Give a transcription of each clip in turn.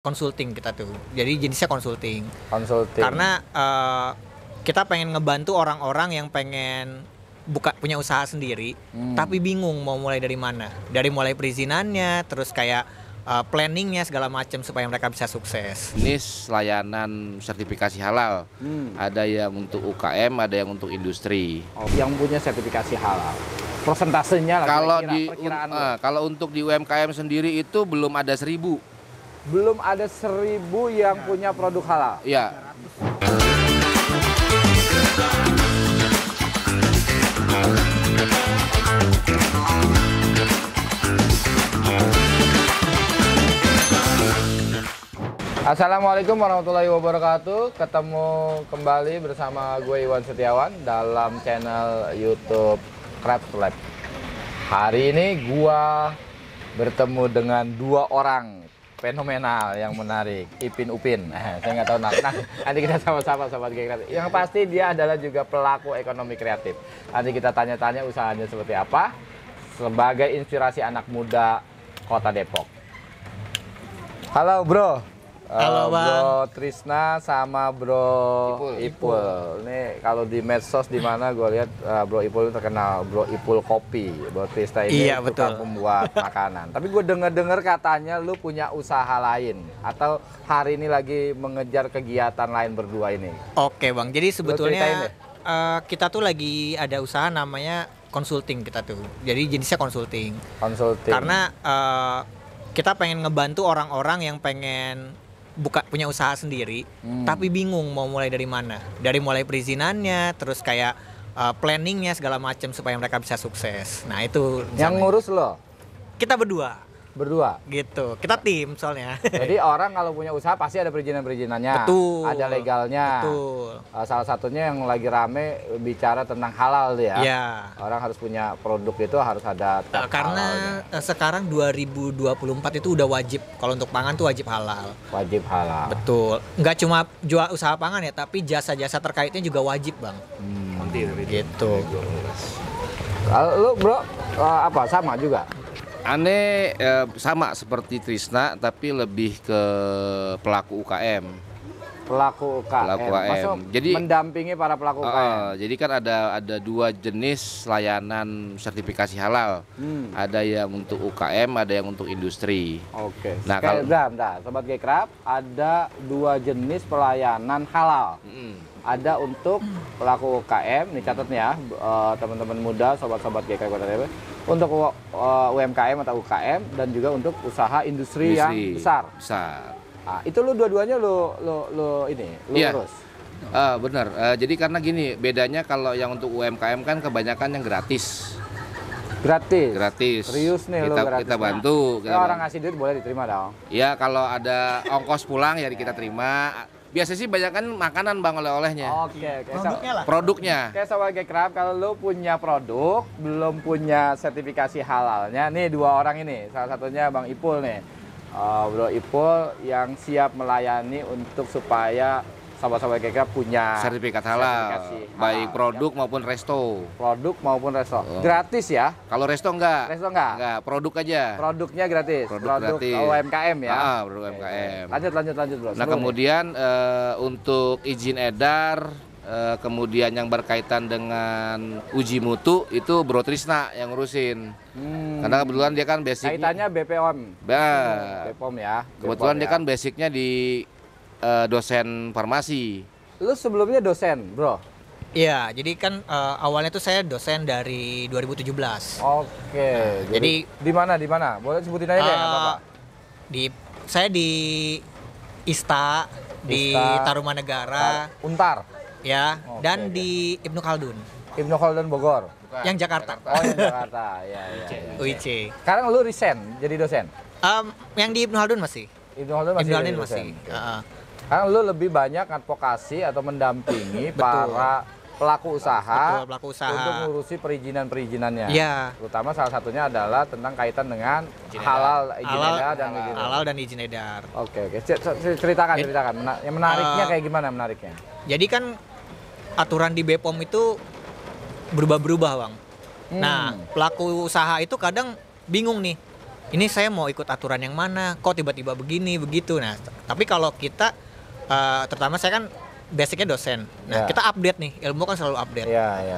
Konsulting kita tuh. Jadi jenisnya konsulting. Konsulting. Karena kita pengen ngebantu orang-orang yang pengen punya usaha sendiri, tapi bingung mau mulai dari mana. Dari mulai perizinannya, terus kayak planningnya segala macam supaya mereka bisa sukses. Jenis layanan sertifikasi halal. Ada yang untuk UKM, ada yang untuk industri. Yang punya sertifikasi halal. Persentasenya lah kalau untuk di UMKM sendiri itu belum ada 1.000. Belum ada 1.000 yang punya produk halal. Ya. Assalamualaikum warahmatullahi wabarakatuh. Ketemu kembali bersama gue Iwan Setiawan dalam channel YouTube Craft Lab. Hari ini gue bertemu dengan dua orang fenomenal yang menarik, Ipin Upin. Saya nggak tahu nah, nanti kita sama-sama sobat kreatif. Yang pasti dia adalah juga pelaku ekonomi kreatif. Nanti kita tanya-tanya usahanya seperti apa sebagai inspirasi anak muda Kota Depok. Halo bro. Halo Bang. Bro Trisna sama Bro Ipul. Ini kalau di medsos di mana gue lihat Bro Ipul terkenal Bro Ipul kopi. Bro Trisna ini tukang pembuat makanan. Tapi gue denger katanya lu punya usaha lain atau hari ini lagi mengejar kegiatan lain berdua ini. Oke Bang, jadi sebetulnya kita tuh lagi ada usaha namanya konsulting kita tuh. Jadi jenisnya konsulting. Konsulting. Karena kita pengen ngebantu orang-orang yang pengen punya usaha sendiri, tapi bingung mau mulai dari mana. Dari mulai perizinannya, terus kayak planningnya segala macam supaya mereka bisa sukses. Nah itu. Yang ngurus lo? Kita berdua. Berdua? Gitu, kita tim soalnya. Jadi orang kalau punya usaha pasti ada perizinan-perizinannya. Betul. Ada legalnya. Betul. Salah satunya yang lagi rame bicara tentang halal ya. Iya. Orang harus punya produk itu harus ada tag karena sekarang 2024 itu udah wajib, kalau untuk pangan tuh wajib halal. Wajib halal. Betul. Nggak cuma jual usaha pangan ya, tapi jasa-jasa terkaitnya juga wajib Bang. Gitu. Kalau lu bro apa sama juga? Aneh sama seperti Trisna tapi lebih ke pelaku UKM. Pelaku UKM. Jadi mendampingi para pelaku UKM. Jadi kan ada dua jenis layanan sertifikasi halal. Ada yang untuk UKM, ada yang untuk industri. Oke. Nah, bentar, sobat Gekrab, ada dua jenis pelayanan halal. Ada untuk pelaku UKM, nih catat nih ya, teman-teman muda, sobat-sobat GK Kota Depok, untuk UMKM atau UKM, dan juga untuk usaha industri yang besar. Nah, itu lu dua-duanya lu urus. Benar. Jadi karena gini, bedanya kalau yang untuk UMKM kan kebanyakan yang gratis. Gratis. Serius nih kita bantu. Orang ngasih duit boleh diterima dong. Ya kalau ada ongkos pulang ya kita terima. Biasa sih banyak kan makanan Bang, oleh-olehnya. Oke. Produknya. Oke sobat Gekrab, kalau lu punya produk belum punya sertifikasi halalnya, nih dua orang ini, salah satunya Bang Ipul nih, Bro Ipul yang siap melayani untuk supaya sobat-sobat Gekrab punya sertifikat halal, baik produk maupun resto. Gratis ya? Kalau resto enggak. Enggak, produk aja. Produknya gratis. Produk UMKM ya. Produk UMKM. Lanjut bro. Nah kemudian untuk izin edar, kemudian yang berkaitan dengan uji mutu itu Bro Trisna yang ngurusin. Karena kebetulan dia kan basicnya. Kaitannya BPOM. BPOM ya. Kebetulan dia kan basicnya di dosen farmasi. Lu sebelumnya dosen, bro? Iya, jadi kan awalnya tuh saya dosen dari 2017. Oke. Nah, jadi di mana? Boleh sebutin aja deh, nggak apa-apa. Saya di ISTA, di Tarumanegara, Untar. Ya, dan di Ibnu Khaldun. Ibnu Khaldun Bogor. Yang Jakarta. Oh, yang Jakarta. Ya. UIC. Sekarang lu resign jadi dosen? Yang di Ibnu Khaldun masih. Ibnu Khaldun masih. Karena lu lebih banyak advokasi atau mendampingi para pelaku usaha, untuk ngurusi perizinannya. Iya. Terutama salah satunya adalah tentang kaitan dengan halal, izin edar. Oke. Ceritakan. Yang menariknya kayak gimana menariknya? Jadi kan aturan di BPOM itu berubah-berubah, Bang. Nah, pelaku usaha itu kadang bingung nih. ini saya mau ikut aturan yang mana, kok tiba-tiba begini begitu. Nah tapi kalau kita terutama saya kan basicnya dosen, nah kita update nih, ilmu kan selalu update.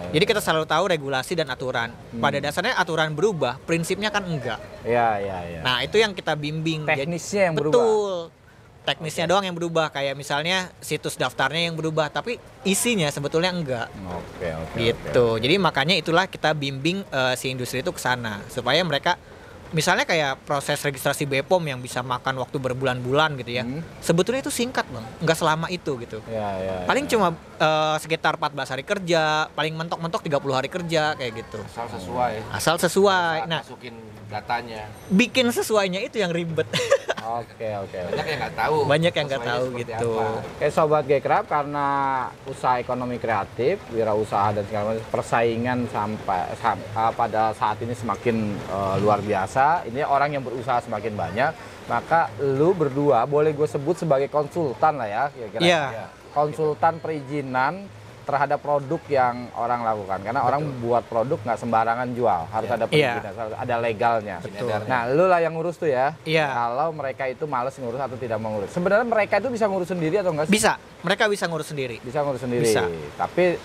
Jadi kita selalu tahu regulasi dan aturan. Pada dasarnya aturan berubah, prinsipnya kan enggak. Nah itu yang kita bimbing. Teknisnya yang berubah. Betul. Teknisnya doang yang berubah, kayak misalnya situs daftarnya yang berubah, tapi isinya sebetulnya enggak. Gitu. Jadi makanya itulah kita bimbing si industri itu ke sana supaya mereka misalnya kayak proses registrasi BPOM yang bisa makan waktu berbulan-bulan gitu ya. Sebetulnya itu singkat, Bang. Enggak selama itu gitu. Paling cuma sekitar 14 hari kerja, paling mentok-mentok 30 hari kerja kayak gitu. Asal sesuai. Nah, masukin datanya. Bikin sesuainya itu yang ribet. Banyak yang nggak tahu. Banyak yang nggak tahu gitu. Oke Sobat Gcraft, karena usaha ekonomi kreatif, wirausaha dan segala macam, persaingan sampai pada saat ini semakin luar biasa. Ini orang yang berusaha semakin banyak. Maka lu berdua boleh gue sebut sebagai konsultan lah ya, kira-kira. Konsultan perizinan terhadap produk yang orang lakukan, karena orang buat produk nggak sembarangan jual, harus ada perizinan, harus ada legalnya. Nah, lu lah yang ngurus tuh ya. Kalau mereka itu males ngurus atau tidak mau ngurus, sebenarnya mereka itu bisa ngurus sendiri atau enggak sih? Bisa, mereka bisa ngurus sendiri. Bisa ngurus sendiri. Tapi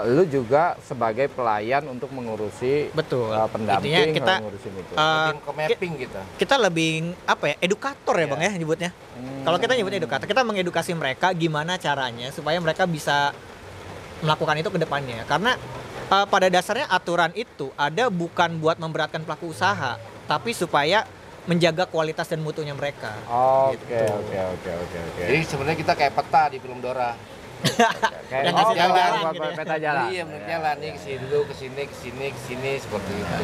lu juga sebagai pelayan untuk mengurusi pendamping, kita ngurusin itu. Mapping gitu. Kita lebih apa ya, edukator ya Bang ya nyebutnya. Kalau kita nyebutnya edukator, kita mengedukasi mereka gimana caranya supaya mereka bisa melakukan itu ke depannya. Karena pada dasarnya aturan itu ada bukan buat memberatkan pelaku usaha, tapi supaya menjaga kualitas dan mutunya mereka. Oke. Jadi sebenarnya kita kayak peta di film Dora. Yang ngasih jalan gitu ya. Peta jalan. Iya, jalan nih ke sini dulu, ke sini seperti itu.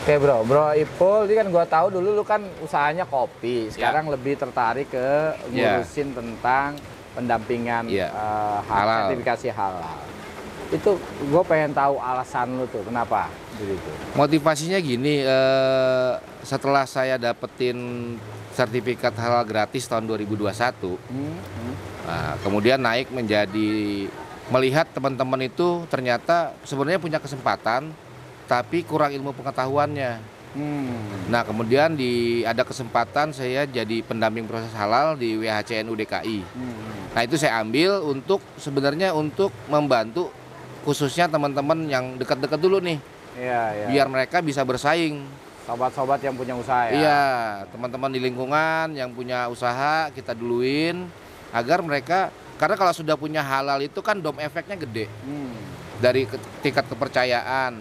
Oke bro Ipul, ini kan gua tahu dulu lu kan usahanya kopi, sekarang lebih tertarik ke ngurusin tentang pendampingan sertifikasi halal. Itu gue pengen tahu alasan lu tuh kenapa begitu. Motivasinya gini, setelah saya dapetin sertifikat halal gratis tahun 2021, nah, kemudian naik menjadi melihat teman-teman itu ternyata sebenarnya punya kesempatan, tapi kurang ilmu pengetahuannya. Nah kemudian ada kesempatan saya jadi pendamping proses halal di WHCNU DKI. Nah itu saya ambil untuk sebenarnya untuk membantu khususnya teman-teman yang dekat-dekat dulu nih, biar mereka bisa bersaing. Sobat-sobat yang punya usaha ya. Iya, teman-teman di lingkungan yang punya usaha kita duluin agar mereka, karena kalau sudah punya halal itu kan dom efeknya gede. Dari tingkat kepercayaan,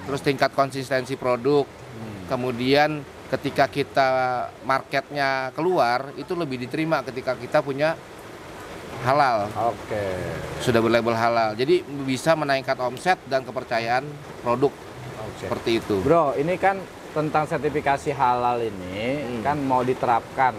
terus tingkat konsistensi produk. Kemudian ketika kita marketnya keluar itu lebih diterima ketika kita punya halal. Sudah berlabel halal. Jadi bisa menaikkan omset dan kepercayaan produk. Seperti itu. Bro, ini kan tentang sertifikasi halal ini kan mau diterapkan.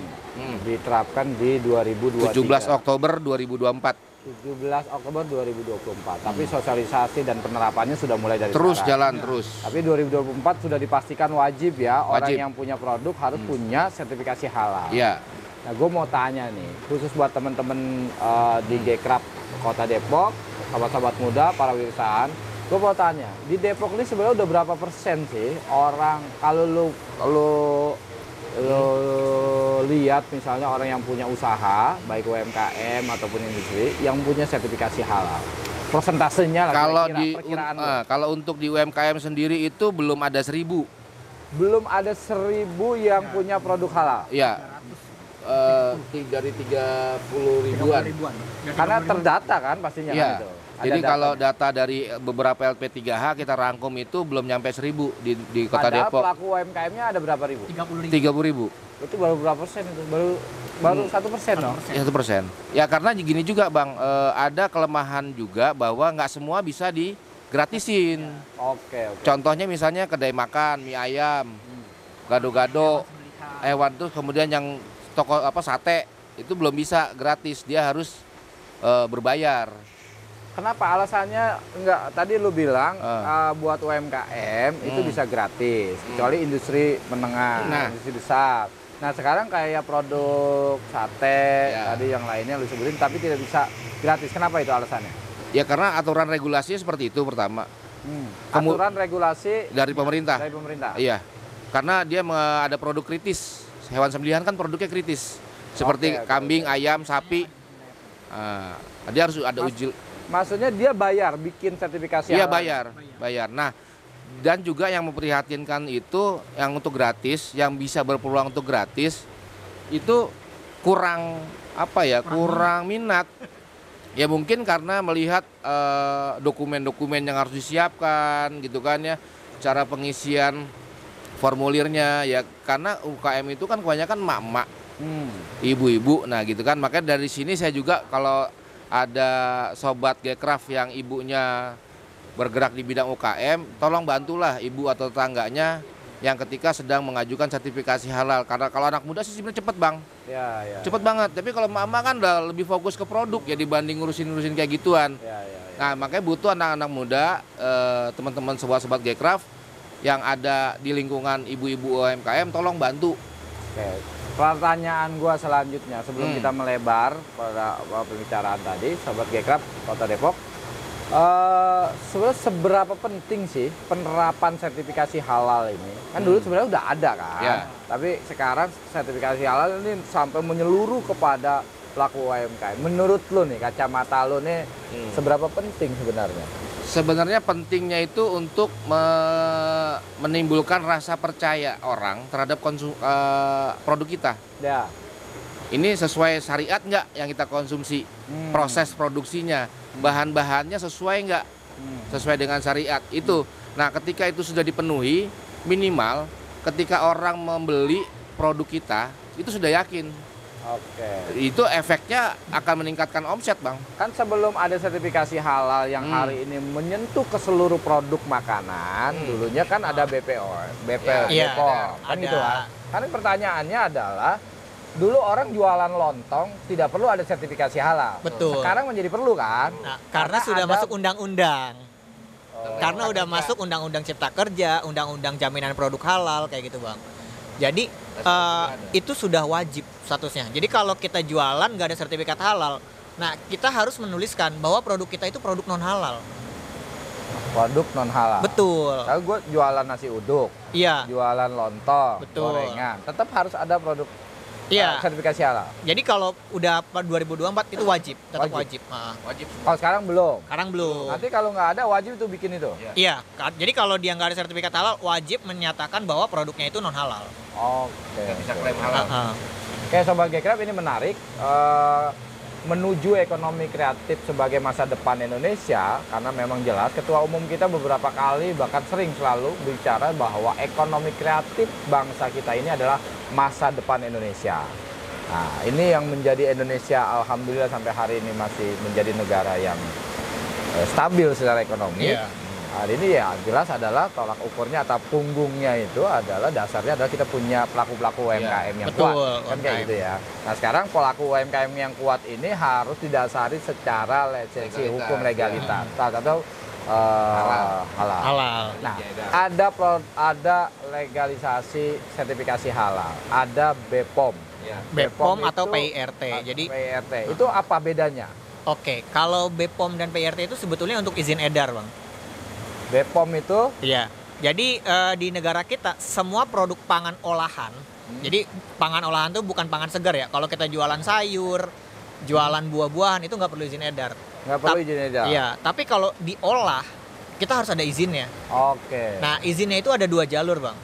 Diterapkan di 2023. 17 Oktober 2024. 17 Oktober 2024. Tapi sosialisasi dan penerapannya sudah mulai dari terus sekarang. Jalan terus. Tapi 2024 sudah dipastikan wajib ya, orang yang punya produk harus punya sertifikasi halal. Nah, gue mau tanya nih, khusus buat temen-temen di Gcraft Kota Depok, sahabat-sahabat muda, para wirausahaan, gue mau tanya, di Depok ini sebenarnya udah berapa persen sih orang, kalau lu lihat misalnya orang yang punya usaha, baik UMKM ataupun industri, yang punya sertifikasi halal, persentasenya lah kalau untuk di UMKM sendiri itu belum ada 1.000. Belum ada 1.000 yang punya produk halal. Iya. Dari 30 ribuan. Karena terdata kan pastinya kan itu. Jadi kalau data dari beberapa LP3H kita rangkum itu belum nyampe 1.000 di Kota Depok. Padahal pelaku UMKM-nya ada berapa ribu? 30.000. Itu baru berapa persen itu? Baru 1% loh. 1%. Ya karena gini juga Bang, ada kelemahan juga bahwa nggak semua bisa digratisin. Contohnya misalnya kedai makan, mie ayam, gado-gado, hewan tuh, kemudian yang toko sate itu belum bisa gratis, dia harus berbayar. Kenapa alasannya enggak? Tadi lu bilang buat UMKM itu bisa gratis, kecuali industri menengah, industri besar. Nah sekarang kayak produk sate tadi yang lainnya lu sebutin, tapi tidak bisa gratis. Kenapa itu alasannya? Ya karena aturan regulasinya seperti itu pertama. Aturan regulasi dari pemerintah. Dari pemerintah. Iya. karena dia ada produk kritis. Hewan sembelihan kan produknya kritis, seperti kambing, ayam, sapi. Dia harus ada uji. Maksudnya dia bayar bikin sertifikasi Iya, halal? bayar. Nah, dan juga yang memprihatinkan itu yang untuk gratis, yang bisa berpeluang untuk gratis itu kurang kurang minat. Ya mungkin karena melihat dokumen-dokumen yang harus disiapkan gitu kan ya, cara pengisian formulirnya ya, karena UKM itu kan kebanyakan mak-mak, ibu-ibu, nah gitu kan. Makanya dari sini saya juga kalau ada sobat Gcraft yang ibunya bergerak di bidang UKM, tolong bantulah ibu atau tetangganya yang ketika sedang mengajukan sertifikasi halal. Karena kalau anak muda sih sebenarnya cepet bang, cepet banget. Tapi kalau mama kan udah lebih fokus ke produk ya dibanding ngurusin kayak gituan. Nah makanya butuh anak-anak muda, teman-teman sobat-sobat Gcraft yang ada di lingkungan ibu-ibu UMKM, tolong bantu. Pertanyaan gua selanjutnya sebelum kita melebar pada pembicaraan tadi, sobat Gcraft Kota Depok, sebenarnya seberapa penting sih penerapan sertifikasi halal ini? Kan dulu sebenarnya udah ada kan, tapi sekarang sertifikasi halal ini sampai menyeluruh kepada pelaku UMKM. Menurut lo nih, kacamata lo nih, seberapa penting sebenarnya? Sebenarnya pentingnya itu untuk menimbulkan rasa percaya orang terhadap produk kita. Ya. Ini sesuai syariat nggak yang kita konsumsi, proses produksinya, bahan-bahannya sesuai nggak, sesuai dengan syariat itu. Nah ketika itu sudah dipenuhi, minimal ketika orang membeli produk kita itu sudah yakin. Itu efeknya akan meningkatkan omset bang. Kan sebelum ada sertifikasi halal yang hari ini menyentuh ke seluruh produk makanan, dulunya kan ada BPOM, kan gitu kan. Karena pertanyaannya adalah, dulu orang jualan lontong tidak perlu ada sertifikasi halal. Betul. Sekarang menjadi perlu kan? Nah, karena sudah masuk undang-undang. Karena udah masuk undang-undang Cipta Kerja, undang-undang jaminan produk halal kayak gitu bang. Jadi itu sudah wajib statusnya. Jadi kalau kita jualan nggak ada sertifikat halal, nah kita harus menuliskan bahwa produk kita itu produk non halal. Produk non halal. Betul. Kalau gue jualan nasi uduk, jualan lontong, gorengan, tetap harus ada produk sertifikasi halal. Jadi kalau udah 2024 itu wajib, tetap wajib. Wajib. Kalau sekarang belum. Sekarang belum. Nanti kalau nggak ada wajib itu bikin itu. Iya. Jadi kalau dia nggak ada sertifikat halal, wajib menyatakan bahwa produknya itu non halal. Bisa klaim halal. Oke, sobat Gcraft, ini menarik. Menuju ekonomi kreatif sebagai masa depan Indonesia, karena memang jelas Ketua Umum kita beberapa kali bahkan sering selalu bicara bahwa ekonomi kreatif bangsa kita ini adalah masa depan Indonesia. Nah, ini yang menjadi Indonesia alhamdulillah sampai hari ini masih menjadi negara yang stabil secara ekonomi. Hari ini ya jelas adalah tolak ukurnya atau punggungnya itu adalah dasarnya adalah kita punya pelaku-pelaku UMKM yang kuat, kan kayak gitu ya. Nah sekarang pelaku UMKM yang kuat ini harus didasari secara lisensi hukum legalitas atau halal. Nah ada legalisasi sertifikasi halal, ada BPOM. BPOM atau PIRT. Jadi PIRT itu apa bedanya? Oke, kalau BPOM dan PIRT itu sebetulnya untuk izin edar bang. BPOM itu? Iya. Jadi di negara kita semua produk pangan olahan. Jadi pangan olahan itu bukan pangan segar ya. Kalau kita jualan sayur, jualan buah-buahan itu nggak perlu izin edar. Nggak perlu izin edar. Iya. Tapi kalau diolah kita harus ada izinnya. Nah izinnya itu ada 2 jalur bang.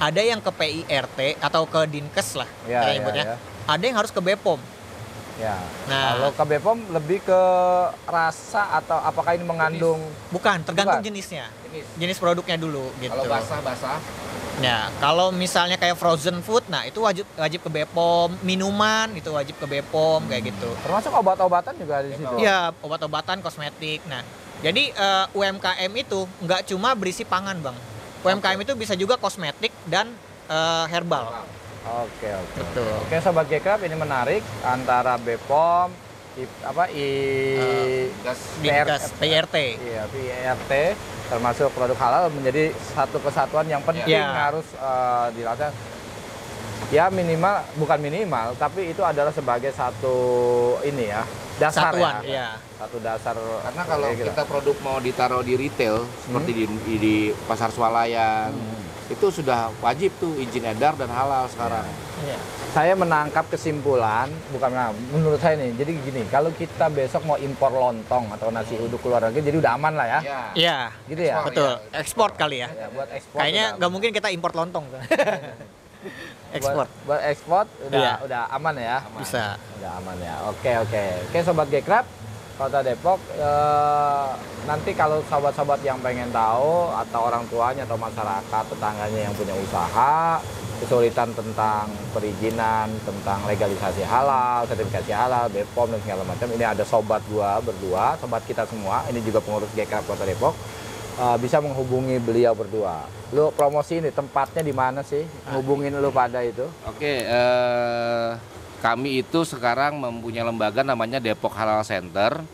Ada yang ke PIRT atau ke Dinkes lah. Nyebutnya. Ada yang harus ke BPOM. Nah, kalau ke BPOM lebih ke rasa atau apakah ini mengandung? Bukan, tergantung jenisnya. Jenis produknya dulu gitu. Kalau basah. Ya, kalau misalnya kayak frozen food, nah itu wajib ke BPOM. Minuman itu wajib ke BPOM kayak gitu. Termasuk obat-obatan juga ada di situ. Iya, obat-obatan, kosmetik. Nah, jadi UMKM itu nggak cuma berisi pangan, Bang. UMKM itu bisa juga kosmetik dan herbal. Oke. Betul. Oke, sobat Gcraft, ini menarik antara BPOM, PIRT. Iya, PIRT termasuk produk halal menjadi satu kesatuan yang penting harus dilaksanakan. Ya bukan minimal, tapi itu adalah sebagai satu ini ya, dasar satuan, satu dasar. Karena kalau kita produk mau ditaruh di retail seperti di pasar swalayan, itu sudah wajib tuh izin edar dan halal sekarang. Iya. Saya menangkap kesimpulan, menurut saya nih, jadi gini, kalau kita besok mau impor lontong atau nasi uduk keluar negeri, jadi udah aman lah ya. Iya. Gitu ya. Betul. Ekspor kali ya. Ya, buat ekspor. Kayaknya udah nggak aman. mungkin kita import lontong. Ekspor. Buat ekspor Iya. udah aman ya. Bisa. Udah aman ya. Oke, sobat Gekrab, Kota Depok, nanti kalau sobat-sobat yang pengen tahu atau orang tuanya atau masyarakat tetangganya yang punya usaha, kesulitan tentang perizinan, tentang legalisasi halal, sertifikasi halal, BPOM dan segala macam, ini ada sobat gua berdua, sobat kita semua, ini juga pengurus Gekrab Kota Depok, bisa menghubungi beliau berdua. Lu promosi ini tempatnya di mana sih? Hubungin lu pada itu. Oke, kami itu sekarang mempunyai lembaga namanya Depok Halal Center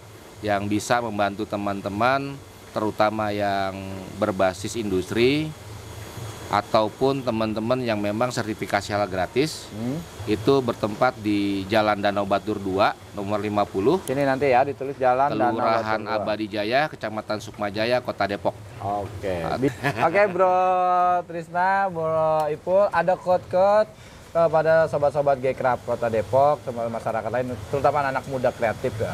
yang bisa membantu teman-teman terutama yang berbasis industri ataupun teman-teman yang memang sertifikasi halal gratis. Itu bertempat di Jalan Danau Batur 2 nomor 50. Sini nanti ya ditulis Jalan Danau Kelurahan Batur 2. Abadi Jaya, Kecamatan Sukmajaya, Kota Depok. Oke. Oke, Bro Trisna, Bro Ipul, ada code-code kepada sobat-sobat Gekrab Kota Depok, sama masyarakat lain, terutama anak muda kreatif ya,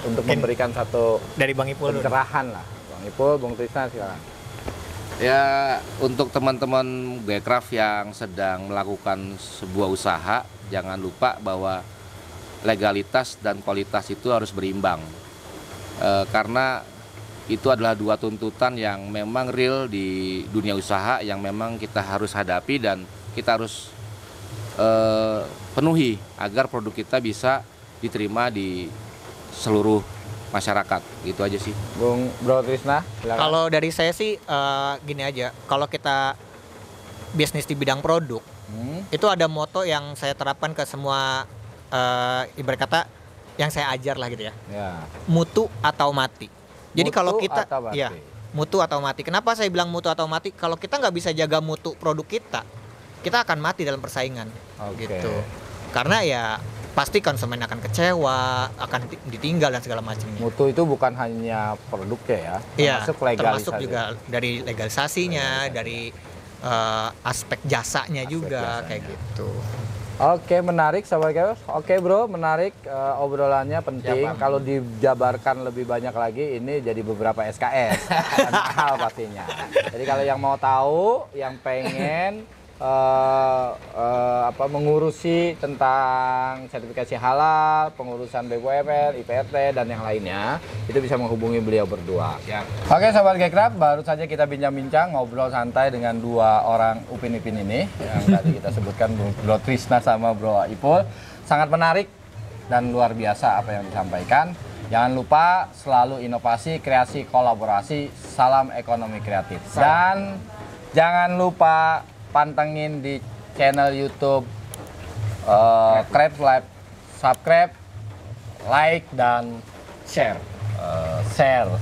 untuk memberikan satu Dari Bang Ipul dulu. pencerahan lah. Bang Ipul, Bung Trisna silakan. Ya, untuk teman-teman Gekrab yang sedang melakukan sebuah usaha, jangan lupa bahwa legalitas dan kualitas itu harus berimbang. Karena itu adalah dua tuntutan yang memang real di dunia usaha yang memang kita harus hadapi dan kita harus penuhi agar produk kita bisa diterima di seluruh masyarakat. Gitu aja sih. Bro Trisna silakan. Kalau dari saya sih gini aja, kalau kita bisnis di bidang produk, itu ada moto yang saya terapkan ke semua ibarat kata yang saya ajar lah gitu ya. Ya. Mutu atau mati. Jadi Mutu kalau kita atau mati. ya mutu atau mati. Kenapa saya bilang mutu atau mati? Kalau kita nggak bisa jaga mutu produk kita akan mati dalam persaingan. Oke. Gitu. Karena ya pasti konsumen akan kecewa, akan ditinggal dan segala macamnya. Mutu itu bukan hanya produknya ya, Iya, termasuk legalisasi. termasuk juga dari legalisasinya, dari aspek jasanya juga jasanya. kayak gitu. Oke, menarik sahabat Gekrab. Oke Bro, menarik, obrolannya penting. Siap, Bang. Kalau dijabarkan lebih banyak lagi, ini jadi beberapa SKS dan mahal pastinya. Jadi kalau yang mau tahu, yang pengen mengurusi tentang sertifikasi halal, pengurusan BPOM, IPRT dan yang lainnya, itu bisa menghubungi beliau berdua. Ya. Oke sahabat Gekrab, baru saja kita bincang-bincang ngobrol santai dengan dua orang upin-ipin ini yang tadi kita sebutkan, Bro Trisna sama Bro Ipul. Sangat menarik dan luar biasa apa yang disampaikan. Jangan lupa selalu inovasi, kreasi, kolaborasi. Salam ekonomi kreatif. Dan jangan lupa pantengin di channel YouTube Krabs Live, subscribe, like dan share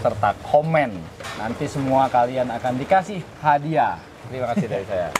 serta komen. Nanti semua kalian akan dikasih hadiah. Terima kasih dari saya.